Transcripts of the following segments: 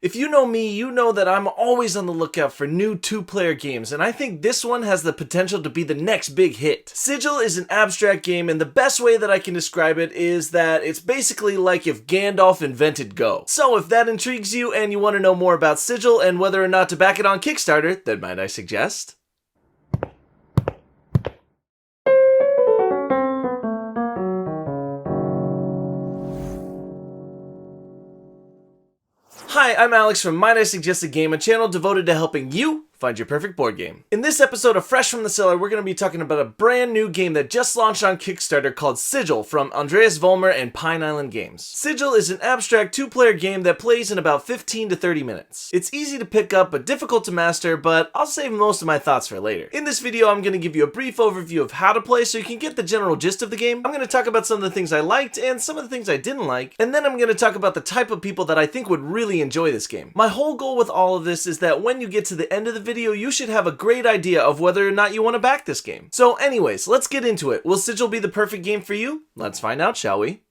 If you know me, you know that I'm always on the lookout for new two-player games, and I think this one has the potential to be the next big hit. Sigil is an abstract game, and the best way that I can describe it is that it's basically like if Gandalf invented Go. So if that intrigues you and you want to know more about Sigil and whether or not to back it on Kickstarter, then might I suggest? Hi, I'm Alex from Might I Suggest a Game, a channel devoted to helping you find your perfect board game. In this episode of Fresh from the Cellar, we're going to be talking about a brand new game that just launched on Kickstarter called Sigil from Andreas Voellmer and Pine Island Games. Sigil is an abstract two-player game that plays in about 15 to 30 minutes. It's easy to pick up but difficult to master, but I'll save most of my thoughts for later. In this video, I'm going to give you a brief overview of how to play so you can get the general gist of the game. I'm going to talk about some of the things I liked and some of the things I didn't like, and then I'm going to talk about the type of people that I think would really enjoy this game. My whole goal with all of this is that when you get to the end of the video, you should have a great idea of whether or not you want to back this game. So anyways, let's get into it. Will Sigil be the perfect game for you? Let's find out, shall we?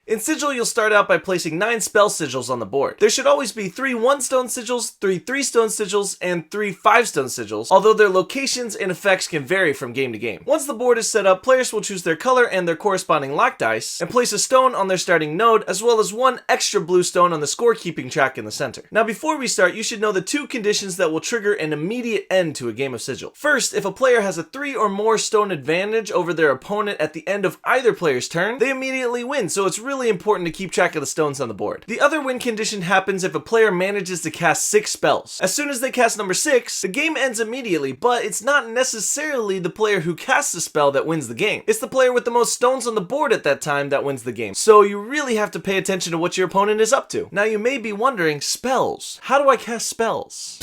In Sigil, you'll start out by placing 9 spell sigils on the board. There should always be 3 1-stone sigils, 3 3-stone sigils, and 3 5-stone sigils, although their locations and effects can vary from game to game. Once the board is set up, players will choose their color and their corresponding lock dice, and place a stone on their starting node, as well as 1 extra blue stone on the scorekeeping track in the center. Now before we start, you should know the 2 conditions that will trigger an immediate end to a game of Sigil. First, if a player has a 3 or more stone advantage over their opponent at the end of either player's turn, they immediately win, so it's really important to keep track of the stones on the board. The other win condition happens if a player manages to cast 6 spells. As soon as they cast number 6, the game ends immediately, but it's not necessarily the player who casts the spell that wins the game. It's the player with the most stones on the board at that time that wins the game. So you really have to pay attention to what your opponent is up to. Now you may be wondering, spells. How do I cast spells?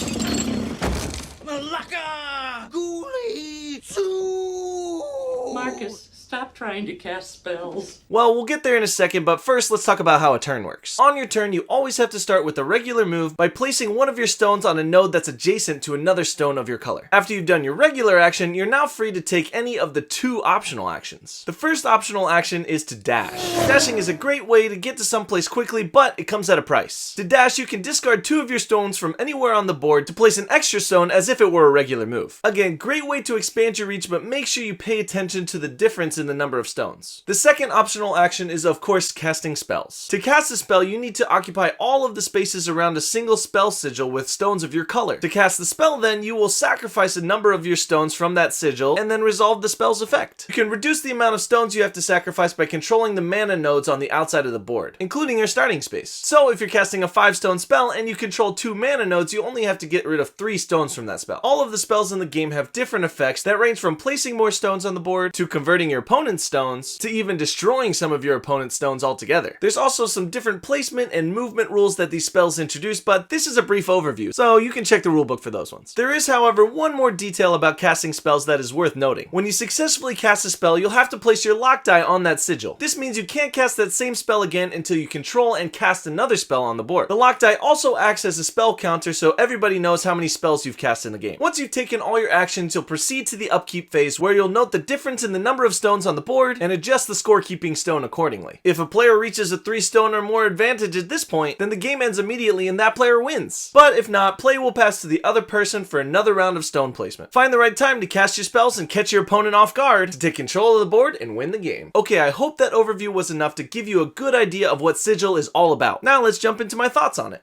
Malaka! Ghoulie! Sue! Marcus, stop trying to cast spells. Well, we'll get there in a second, but first let's talk about how a turn works. On your turn, you always have to start with a regular move by placing one of your stones on a node that's adjacent to another stone of your color. After you've done your regular action, you're now free to take any of the 2 optional actions. The first optional action is to dash. Dashing is a great way to get to someplace quickly, but it comes at a price. To dash, you can discard 2 of your stones from anywhere on the board to place an extra stone as if it were a regular move. Again, great way to expand your reach, but make sure you pay attention to the difference in the number of stones. The second optional action is of course casting spells. To cast a spell, you need to occupy all of the spaces around a single spell sigil with stones of your color. To cast the spell then, you will sacrifice a number of your stones from that sigil and then resolve the spell's effect. You can reduce the amount of stones you have to sacrifice by controlling the mana nodes on the outside of the board, including your starting space. So if you're casting a 5-stone spell and you control 2 mana nodes, you only have to get rid of 3 stones from that spell. All of the spells in the game have different effects that range from placing more stones on the board to converting your opponent's stones to even destroying some of your opponent's stones altogether. There's also some different placement and movement rules that these spells introduce, but this is a brief overview, so you can check the rulebook for those ones. There is, however, one more detail about casting spells that is worth noting. When you successfully cast a spell, you'll have to place your lock die on that sigil. This means you can't cast that same spell again until you control and cast another spell on the board. The lock die also acts as a spell counter, so everybody knows how many spells you've cast in the game. Once you've taken all your actions, you'll proceed to the upkeep phase, where you'll note the difference in the number of stones on the board and adjust the scorekeeping stone accordingly. If a player reaches a 3-stone or more advantage at this point, then the game ends immediately and that player wins. But if not, play will pass to the other person for another round of stone placement. Find the right time to cast your spells and catch your opponent off guard to take control of the board and win the game. Okay, I hope that overview was enough to give you a good idea of what Sigil is all about. Now let's jump into my thoughts on it.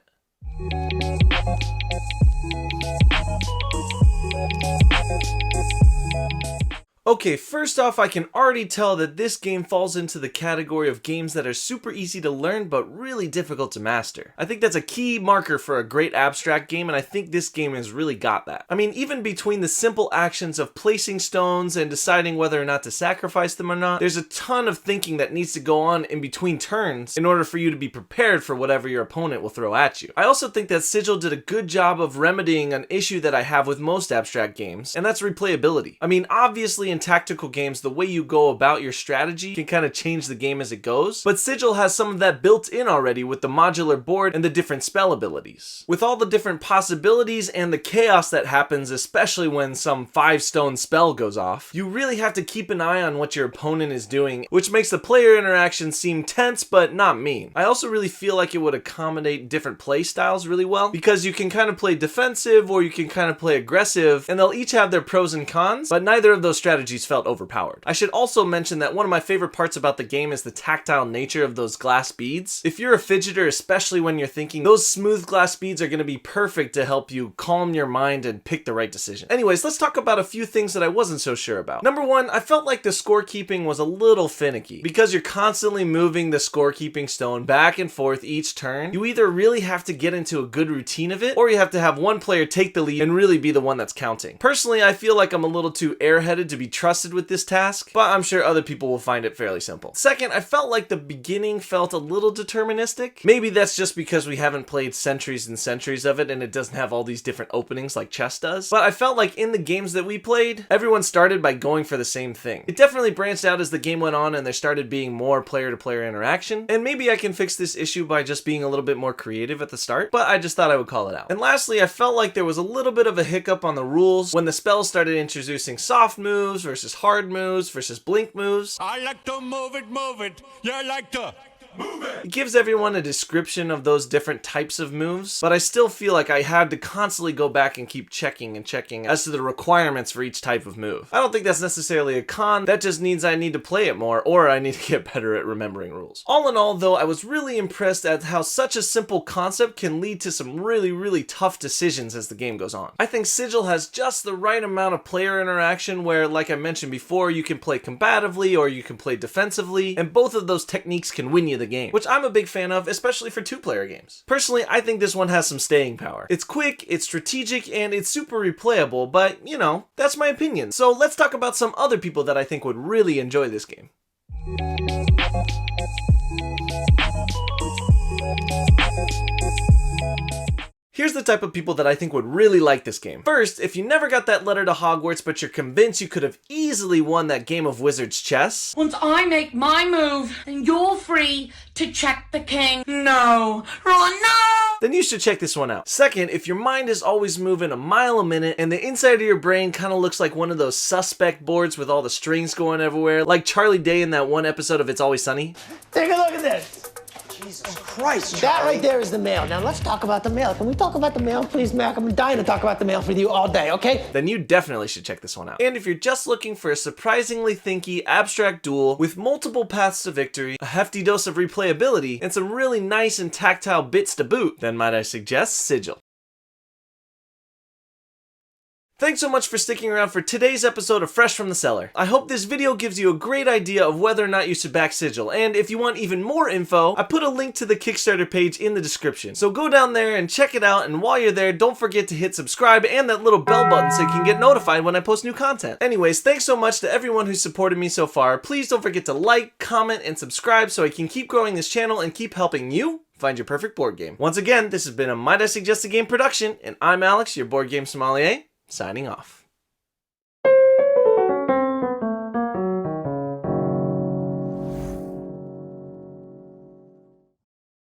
Okay, first off, I can already tell that this game falls into the category of games that are super easy to learn but really difficult to master. I think that's a key marker for a great abstract game, and I think this game has really got that. I mean, even between the simple actions of placing stones and deciding whether or not to sacrifice them or not, there's a ton of thinking that needs to go on in between turns in order for you to be prepared for whatever your opponent will throw at you. I also think that Sigil did a good job of remedying an issue that I have with most abstract games, and that's replayability. I mean, obviously in tactical games, the way you go about your strategy can kind of change the game as it goes, but Sigil has some of that built in already with the modular board and the different spell abilities. With all the different possibilities and the chaos that happens, especially when some 5-stone spell goes off, you really have to keep an eye on what your opponent is doing, which makes the player interaction seem tense but not mean. I also really feel like it would accommodate different play styles really well, because you can kind of play defensive or you can kind of play aggressive, and they'll each have their pros and cons, but neither of those strategies felt overpowered. I should also mention that one of my favorite parts about the game is the tactile nature of those glass beads. If you're a fidgeter, especially when you're thinking, those smooth glass beads are going to be perfect to help you calm your mind and pick the right decision. Anyways, let's talk about a few things that I wasn't so sure about. Number one, I felt like the scorekeeping was a little finicky. Because you're constantly moving the scorekeeping stone back and forth each turn, you either really have to get into a good routine of it, or you have to have one player take the lead and really be the one that's counting. Personally, I feel like I'm a little too airheaded to be trusted with this task, but I'm sure other people will find it fairly simple. Second, I felt like the beginning felt a little deterministic. Maybe that's just because we haven't played centuries and centuries of it and it doesn't have all these different openings like chess does, but I felt like in the games that we played, everyone started by going for the same thing. It definitely branched out as the game went on and there started being more player-to-player interaction, and maybe I can fix this issue by just being a little bit more creative at the start, but I just thought I would call it out. And lastly, I felt like there was a little bit of a hiccup on the rules when the spells started introducing soft moves versus hard moves versus blink moves. I like to move it. You like to move it. It gives everyone a description of those different types of moves, but I still feel like I had to constantly go back and keep checking as to the requirements for each type of move. I don't think that's necessarily a con, that just means I need to play it more, or I need to get better at remembering rules. All in all though, I was really impressed at how such a simple concept can lead to some really tough decisions as the game goes on. I think Sigil has just the right amount of player interaction where, like I mentioned before, you can play combatively or you can play defensively, and both of those techniques can win you the game, which I'm a big fan of, especially for 2-player games. Personally, I think this one has some staying power. It's quick, it's strategic, and it's super replayable, but you know, that's my opinion. So let's talk about some other people that I think would really enjoy this game. Here's the type of people that I think would really like this game. First, if you never got that letter to Hogwarts but you're convinced you could have easily won that game of Wizard's chess. Once I make my move, then you're free to check the king. No. Oh no! Then you should check this one out. Second, if your mind is always moving a mile a minute and the inside of your brain kind of looks like one of those suspect boards with all the strings going everywhere, like Charlie Day in that one episode of It's Always Sunny. Take a look at this. Jesus Christ, That Charlie. right there is the mail. Now let's talk about the mail. Can we talk about the mail, please, Mac? I'm dying to talk about the mail with you all day, okay? Then you definitely should check this one out. And if you're just looking for a surprisingly thinky, abstract duel with multiple paths to victory, a hefty dose of replayability, and some really nice and tactile bits to boot, then might I suggest Sigil. Thanks so much for sticking around for today's episode of Fresh from the Cellar. I hope this video gives you a great idea of whether or not you should back Sigil, and if you want even more info, I put a link to the Kickstarter page in the description. So go down there and check it out, and while you're there, don't forget to hit subscribe and that little bell button so you can get notified when I post new content. Anyways, thanks so much to everyone who's supported me so far. Please don't forget to like, comment, and subscribe so I can keep growing this channel and keep helping you find your perfect board game. Once again, this has been a Might I Suggest a Game production, and I'm Alex, your board game sommelier, signing off.